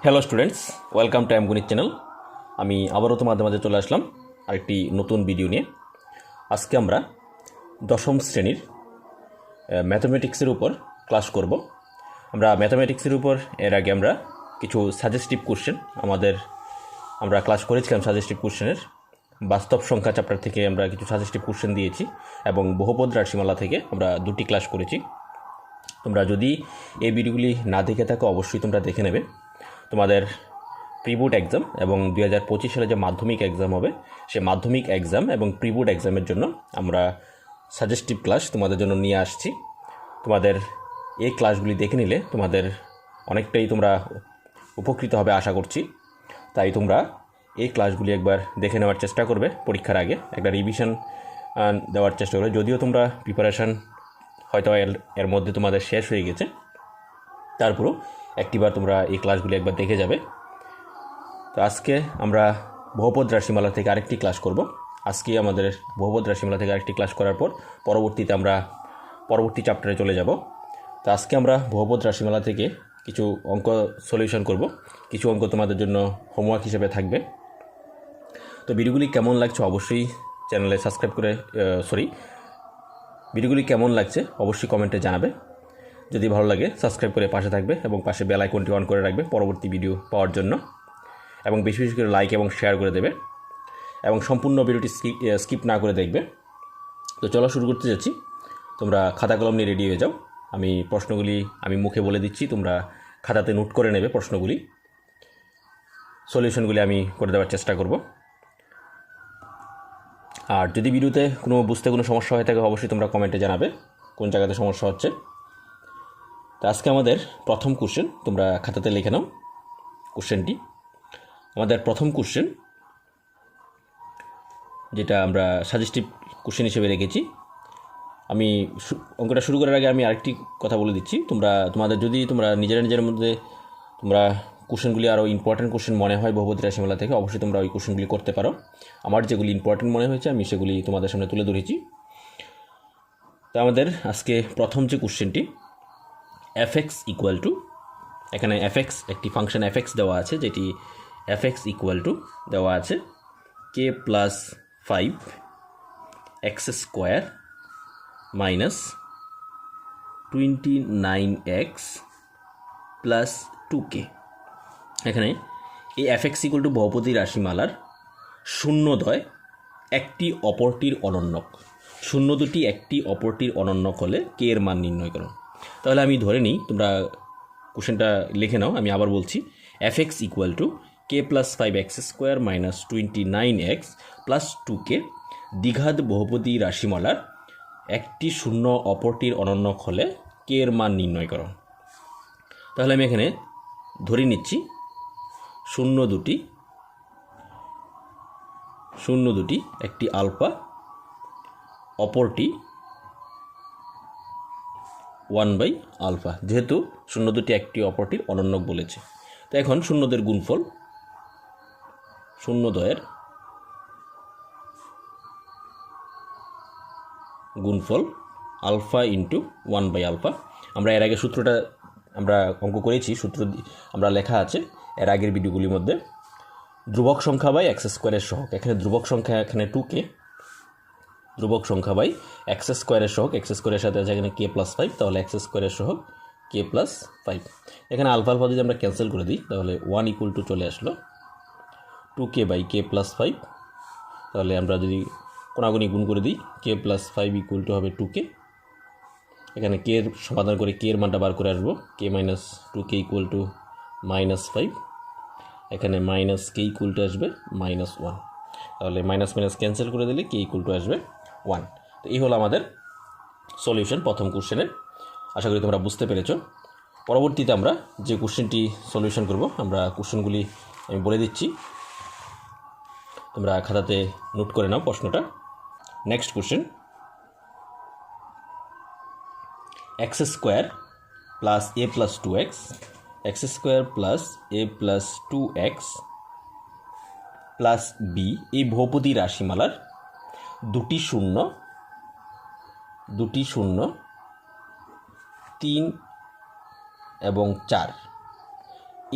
Hello students, welcome to গণিত channel. আমি আবারও তোমাদের মাঝে চলে আসলাম আরেকটি নতুন ভিডিও নিয়ে। আজকে আমরা দশম শ্রেণীর ম্যাথমেটিক্সের উপর ক্লাস করব। আমরা ম্যাথমেটিক্সের উপর এর আগে আমরা কিছু সাজেস্টিভ কোশ্চেন আমরা ক্লাস করেছিলাম। সাজেস্টিভ কোশ্চেনের বাস্তব সংখ্যা চ্যাপ্টার থেকে আমরা কিছু সাজেস্টিভ কোশ্চেন দিয়েছি এবং বহুপদ রাশিমালা থেকে আমরা দুটি ক্লাস করেছি। তোমরা যদি এই ভিডিওগুলি না দেখে থাকো অবশ্যই তোমরা দেখে নেবে। তোমাদের প্রিবোর্ড এক্সাম এবং 2025 সালে যে মাধ্যমিক এক্সাম হবে সে মাধ্যমিক এক্সাম এবং প্রিবোর্ড এক্সামের জন্য আমরা সাজেস্টিভ ক্লাস তোমাদের জন্য নিয়ে আসছি। তোমাদের এই ক্লাসগুলি দেখে নিলে তোমাদের অনেকটাই তোমরা উপকৃত হবে আশা করছি। তাই তোমরা এই ক্লাসগুলি একবার দেখে নেওয়ার চেষ্টা করবে, পরীক্ষার আগে একটা রিভিশন দেওয়ার চেষ্টা করবে। যদিও তোমরা প্রিপারেশান হয়তো এর মধ্যে তোমাদের শেষ হয়ে গেছে, তারপরও একটিবার তোমরা এই ক্লাসগুলি একবার দেখে যাবে। তো আজকে আমরা বহুপদ রাশিমালা থেকে আরেকটি ক্লাস করব। আজকে আমাদের বহুপদ রাশিমালা থেকে আরেকটি ক্লাস করার পর পরবর্তীতে আমরা পরবর্তী চ্যাপ্টারে চলে যাব। তো আজকে আমরা বহুপদ রাশিমালা থেকে কিছু অঙ্ক সলিউশন করব। কিছু অঙ্ক তোমাদের জন্য হোমওয়ার্ক হিসেবে থাকবে। তো ভিডিওগুলি কেমন লাগছে অবশ্যই চ্যানেলে সাবস্ক্রাইব করে ভিডিওগুলি কেমন লাগছে অবশ্যই কমেন্টে জানাবে। যদি ভালো লাগে সাবস্ক্রাইব করে পাশে থাকবে এবং পাশে বেল আইকনটি অন করে রাখবে পরবর্তী ভিডিও পাওয়ার জন্য, এবং বেশি বেশি করে লাইক এবং শেয়ার করে দেবে এবং সম্পূর্ণ ভিডিওটি স্কিপ না করে দেখবে। তো চলো শুরু করতে যাচ্ছি। তোমরা খাতা কলম নিয়ে রেডি হয়ে যাও। আমি প্রশ্নগুলি মুখে বলে দিচ্ছি, তোমরা খাতাতে নোট করে নেবে। প্রশ্নগুলি সলিউশনগুলি আমি করে দেওয়ার চেষ্টা করব। আর যদি ভিডিওতে বুঝতে কোনো সমস্যা হয়ে থাকে অবশ্যই তোমরা কমেন্টে জানাবে কোন জায়গাতে সমস্যা হচ্ছে। তো আজকে আমাদের প্রথম কোশ্চেন, তোমরা খাতাতে লিখে নাও কোশ্চেনটি। আমাদের প্রথম কোশ্চেন, যেটা আমরা সাজেস্টিভ কোশ্চেন হিসেবে রেখেছি। আমি অঙ্কটা শুরু করার আগে আমি আরেকটি কথা বলে দিচ্ছি। তোমরা নিজের মধ্যে তোমরা কোশ্চেনগুলি আরও ইম্পর্ট্যান্ট কোশ্চেন মনে হয় বহুপদী রাশিমালা থেকে, অবশ্যই তোমরা ওই কোশ্চেনগুলি করতে পারো। আমার যেগুলি ইম্পর্ট্যান্ট মনে হয়েছে আমি সেগুলি তোমাদের সামনে তুলে ধরেছি। তো আমাদের আজকে প্রথম যে কোশ্চেনটি, fx ইকুয়াল টু, এখানে fx একটি ফাংশন fx দেওয়া আছে, যেটি fx ইকুয়াল টু দেওয়া আছে k plus 5 x square minus 29x plus 2k। এখানে এই fx ইকুয়াল টু বহুপদী রাশিমালার শূন্যদ্বয় একটি অপরটির অনন্যক। শূন্য দুটি একটি অপরটির অনন্যক হলে k এর মান নির্ণয় করো। তাহলে আমি ধরে নিই, তোমরা কোশ্চেনটা লিখে নাও। আমি আবার বলছি, fx equal to k plus 5x square minus 29x plus 2k দ্বিঘাত বহুপদী রাশিমালার একটি শূন্য অপরটির অনন্যক হলে k এর মান নির্ণয় করো। তাহলে আমি এখানে ধরে নিচ্ছি শূন্য দুটি একটি আলফা, অপরটি 1/α, যেহেতু শূন্য দুটি একটি অপরটির অনন্যক বলেছে। তো এখন শূন্যদের গুণফল আলফা ইন্টু 1/α। আমরা এর আগে সূত্রটা আমরা অঙ্ক করেছি, সূত্র আমরা লেখা আছে এর আগের ভিডিওগুলির মধ্যে। ধ্রুবক সংখ্যা বাই এক্স স্কোয়ারের সহগ, এখানে ধ্রুবক সংখ্যা এখানে 2k, ধ্রুবক সংখ্যা বাই এক্স স্কোয়ারের সহগ, এক্স স্কোয়ারের সাথে আছে এখানে k প্লাস 5, তাহলে এক্স স্কোয়ারের সহগ k প্লাস 5। এখানে আলফা যদি আমরা ক্যান্সেল করে দিই তাহলে 1 ইকুয়াল টু চলে আসলো 2k বাই k প্লাস 5। তাহলে আমরা যদি কোনাগুনি গুণ করে দিই k প্লাস 5 ইকুয়াল টু হবে 2k। এখানে k এর সমাধান করে k এর মানটা বার করে আসবো, k minus 2k equal to -5। এখানে মাইনাস k ইকুয়াল টু আসবে -1। তাহলে মাইনাস ক্যান্সেল করে দিলে k ইকুয়াল টু আসবে 1। তো এই হলো আমাদের সলিউশন প্রথম কোশ্চেনের। আশা করি তোমরা বুঝতে পেরেছো। পরবর্তীতে আমরা যে কোশ্চেনটি সলিউশন করব, আমরা কোশ্চেনগুলি আমি বলে দিচ্ছি, তোমরা খাতাতে নোট করে নাও প্রশ্নটা। Next question, x square plus a plus 2x, x square plus a plus 2x plus b এই বহুপদী রাশিমালার দুটি শূন্য 3 এবং 4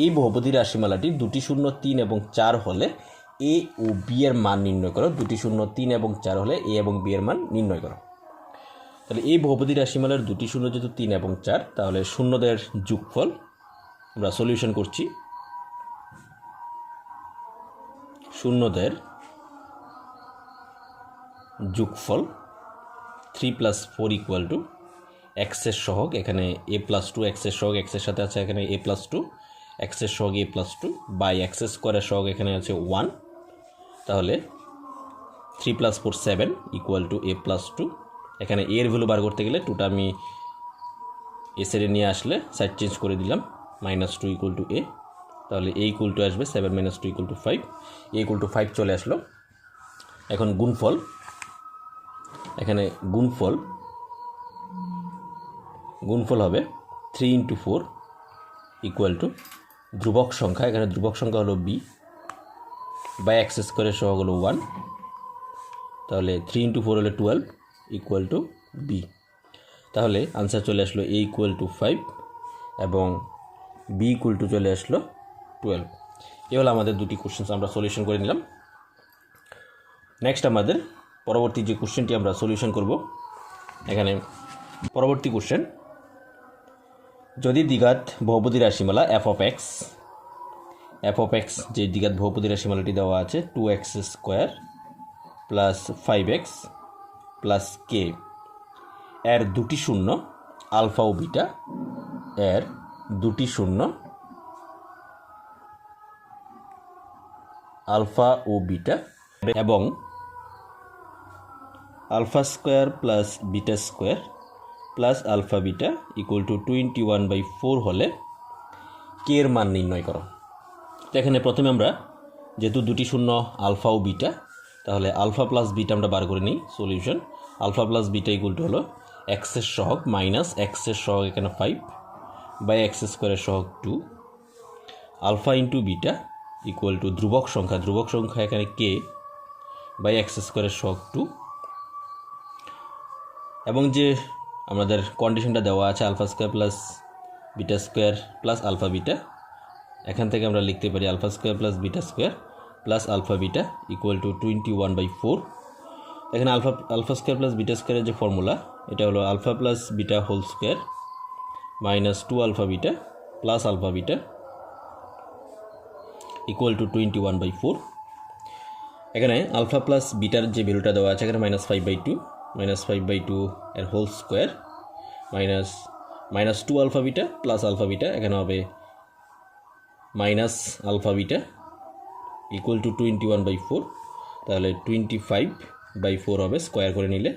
এই বহুপদী রাশিমালাটি দুটি শূন্য 3 এবং 4 হলে এ ও বি এর মান নির্ণয় করো। দুটি শূন্য 3 এবং 4 হলে এ এবং বি এর মান নির্ণয় করো। তাহলে এই বহুপদী রাশিমালার দুটি শূন্য যেহেতু 3 এবং 4, তাহলে শূন্যদের যোগফল আমরা সলিউশন করছি। শূন্যদের যোগফল 3 + 4 = এক্সের সহগ, এখানে a+2 এক্সের সহগ, এক্সের সাথে আছে এখানে a+2, এক্সের সহগ a+2 বাই এক্স স্কোয়ারের সহগ এখানে আছে 1। তাহলে 3 + 4 7 = a+2। এখানে এর ভ্যালু বার করতে গেলে 2টা আমি এ সাইডে নিয়ে আসলে সাইড চেঞ্জ করে দিলাম, -2 = a। তাহলে a = আসবে 7 - 2 = 5, a = 5 চলে আসলো। এখন গুণফল, এখানে গুণফল হবে 3 × 4 = ধ্রুবক সংখ্যা, এখানে ধ্রুবক সংখ্যা হলো b বাই এক্স স্কোয়ারের সহগ হলো 1। তাহলে 3 × 4 হলে 12 = b। তাহলে আনসার চলে আসলো a = 5 এবং b = চলে আসলো 12। এ হলো আমাদের দুটি কোশ্চেন আমরা সলিউশন করে নিলাম। নেক্সট আমাদের পরবর্তী যে কোশ্চেনটি আমরা সলিউশন করব, এখানে পরবর্তী কোশ্চেন, যদি দ্বিঘাত বহুপদী রাশিমালা f of x যে দ্বিঘাত বহুপদী রাশিমালাটি দেওয়া আছে 2x² + 5x + k এর দুটি শূন্য আলফা ও বিটা, এর দুটি শূন্য আলফা ও বিটা এবং α² + β² + আলফা বিটা = 21/4 হলে কে এর মান নির্ণয় করো। তো এখানে প্রথমে আমরা যেহেতু দুটি শূন্য আলফা ও বিটা, তাহলে আলফা + বিটা আমরা বার করে নিই। সলিউশন আলফা + বিটা = হলো এক্সের সহগ মাইনাস এক্সের সহগ এখানে 5 বাই x² এর সহগ 2, আলফা × বিটা = ধ্রুবক সংখ্যা এখানে k বাই x² এর সহগ 2, এবং যে আমাদের কন্ডিশনটা দেওয়া আছে α² + β² + আলফা বিটা, এখান থেকে আমরা লিখতে পারি α² + β² + আলফা বিটা = 21/4। এখানে α² + β² এর যে ফর্মুলা, এটা হলো α + β² - 2 আলফা বিটা + আলফা বিটা = 21/4। এখানে আলফা প্লাস বিটার যে ভ্যালুটা দেওয়া আছে এখানে -5/2 এর whole square -2 alpha beta plus alpha beta, এখানে হবে মাইনাস আলফা বিটা = 21/4। তাহলে 25/4 হবে স্কোয়ার করে নিলে,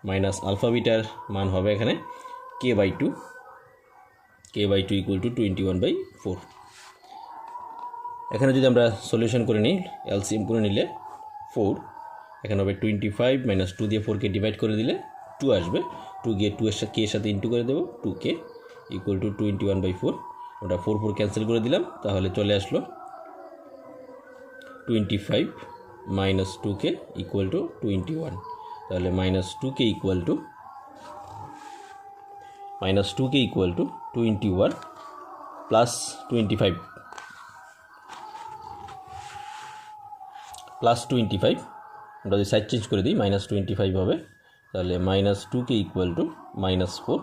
মাইনাস আলফা বিটার মান হবে এখানে k/2 = 21/4। এখানে যদি আমরা সলিউশন করে নিই, এলসিএম করে নিলে 4, এখানে হবে 25 - 2 দিয়ে 4কে ডিভাইড করে দিলে 2 আসবে, 2 গিয়ে 2 এর সাথে k এর সাথে ইন্টু করে দেবো, 2k = 21/4। ওটা 4 ক্যান্সেল করে দিলাম, তাহলে চলে আসলো 25 - 2k = 21। তাহলে -2k = 21 + 25 +25, আমরা যদি সাইড চেঞ্জ করে দিই -25 হবে। তাহলে -2k = -4,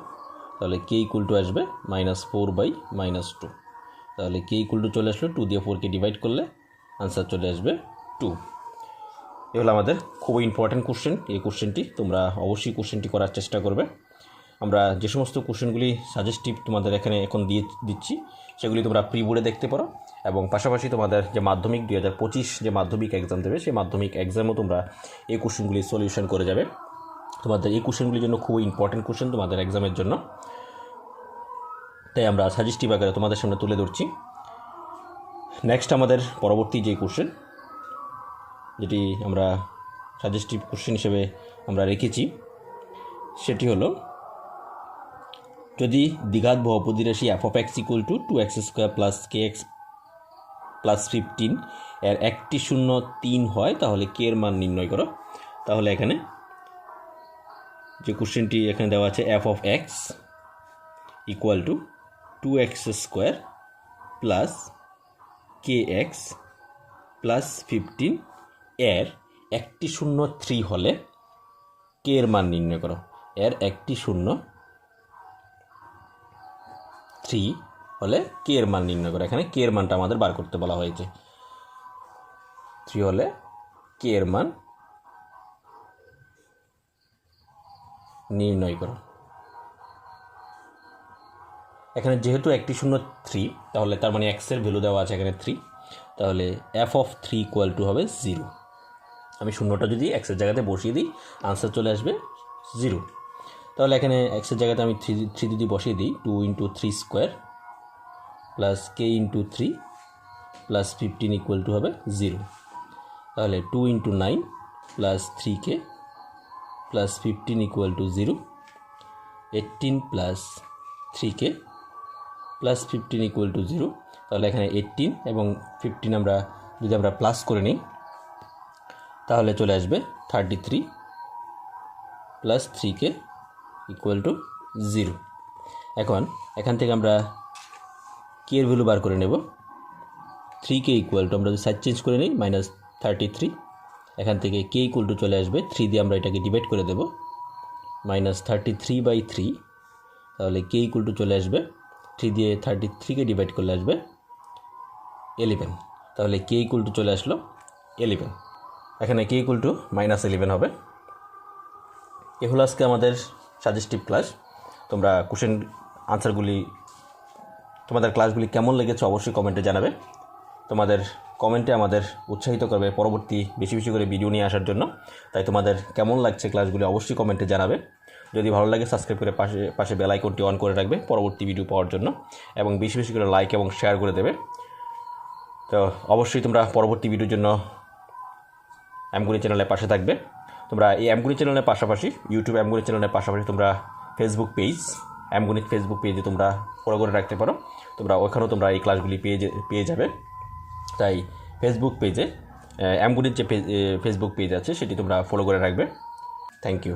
তাহলে k = আসবে -4/-2। তাহলে k = চলে আসলো 2 দিয়ে 4কে ডিভাইড করলে আনসার চলে আসবে 2। এ হলো আমাদের খুবই ইম্পর্ট্যান্ট কোশ্চেন। এই কোশ্চেনটি তোমরা অবশ্যই কোশ্চেনটি করার চেষ্টা করবে। আমরা যে সমস্ত কোশ্চেনগুলি সাজেস্টিভ তোমাদের এখানে এখন দিচ্ছি, সেগুলি তোমরা প্রি বোর্ডে দেখতে পারো, এবং পাশাপাশি তোমাদের যে মাধ্যমিক 2025 যে মাধ্যমিক এক্সাম দেবে, সেই মাধ্যমিক এক্সামও তোমরা এই কোশ্চেনগুলি সলিউশন করে যাবে। তোমাদের এই কোশ্চেনগুলির জন্য খুবই ইম্পর্ট্যান্ট কোশ্চেন তোমাদের এক্সামের জন্য, তাই আমরা সাজেস্টিভ আকারে তোমাদের সামনে তুলে ধরছি। নেক্সট আমাদের পরবর্তী যে কোশ্চেন, যেটি আমরা সাজেস্টিভ কোশ্চেন হিসেবে আমরা রেখেছি, সেটি হলো, যদি দ্বিঘাত বহুপদী রাশি f of x = 2x² + kx + 15 এর একটি শূন্য 3 হয়, তাহলে k এর মান নির্ণয় করো। তাহলে এখানে যে কোশ্চেনটি এখানে দেওয়া আছে f of x = 2x² + kx plus 15 এর একটি শূন্য 3 হলে কে এর মান নির্ণয় করো। এর একটি শূন্য 3 হলে কে এর মান নির্ণয় করো। এখানে কে এর মানটা আমাদের বার করতে বলা হয়েছে। 3 হলে কে এর মান নির্ণয় করো। এখানে যেহেতু একটি শূন্য 3, তাহলে তার মানে এক্স এর ভ্যালু দেওয়া আছে এখানে 3, তাহলে এফ অফ 3 ইকুয়াল টু হবে 0। আমি শূন্যটা যদি এক্সের জায়গাতে বসিয়ে দিই আনসার চলে আসবে 0। তাহলে এখানে এক্সের জায়গাতে আমি 3 যদি বসিয়ে দিই 2 × 3 square plus K × 3 plus 15 equal to হবে 0। তাহলে 2 × 9 plus 3k plus 15 equal to 0, 18 plus 3k plus 15 equal to 0। তাহলে এখানে 18 এবং 15 আমরা যদি প্লাস করে নিই তাহলে চলে আসবে 33 প্লাস 3k ইকুয়াল টু 0। এখান থেকে আমরা কে এর ভ্যালু বার করে নেব। 3k ইকুয়াল টু আমরা যদি সাইড চেঞ্জ করে নিই -33, এখান থেকে কে ইকুয়াল টু চলে আসবে 3 দিয়ে আমরা এটাকে ডিভাইড করে দেব -33/3। তাহলে কে ইকুয়াল টু চলে আসবে 3 দিয়ে 33কে ডিভাইড করলে আসবে 11। তাহলে কে ইকুয়াল টু চলে আসলো 11। এখানে কে ইকুয়াল টু -11 হবে। এ হলো আজকে আমাদের সাজেস্টিভ ক্লাস। তোমরা কোশ্চেন আনসারগুলি, তোমাদের ক্লাসগুলি কেমন লেগেছে অবশ্যই কমেন্টে জানাবে। তোমাদের কমেন্টে আমাদের উৎসাহিত করবে পরবর্তী বেশি বেশি করে ভিডিও নিয়ে আসার জন্য। তাই তোমাদের কেমন লাগছে ক্লাসগুলি অবশ্যই কমেন্টে জানাবে। যদি ভালো লাগে সাবস্ক্রাইব করে পাশে বেল আইকনটি অন করে রাখবে পরবর্তী ভিডিও পাওয়ার জন্য, এবং বেশি বেশি করে লাইক এবং শেয়ার করে দেবে। তো অবশ্যই তোমরা পরবর্তী ভিডিওর জন্য অ্যামগণিত চ্যানেলের পাশে থাকবে। তোমরা এই অ্যামগণিত চ্যানেলের পাশাপাশি ইউটিউব অ্যামগণিত চ্যানেলের পাশাপাশি তোমরা ফেসবুক পেজ অ্যামগণিত ফেসবুক পেজে তোমরা ফলো করে রাখতে পারো। তোমরা ওখানেও তোমরা এই ক্লাসগুলি পেয়ে যাবে। তাই ফেসবুক পেজে অ্যামগণিত যে ফেসবুক পেজ আছে সেটি তোমরা ফলো করে রাখবে। Thank you.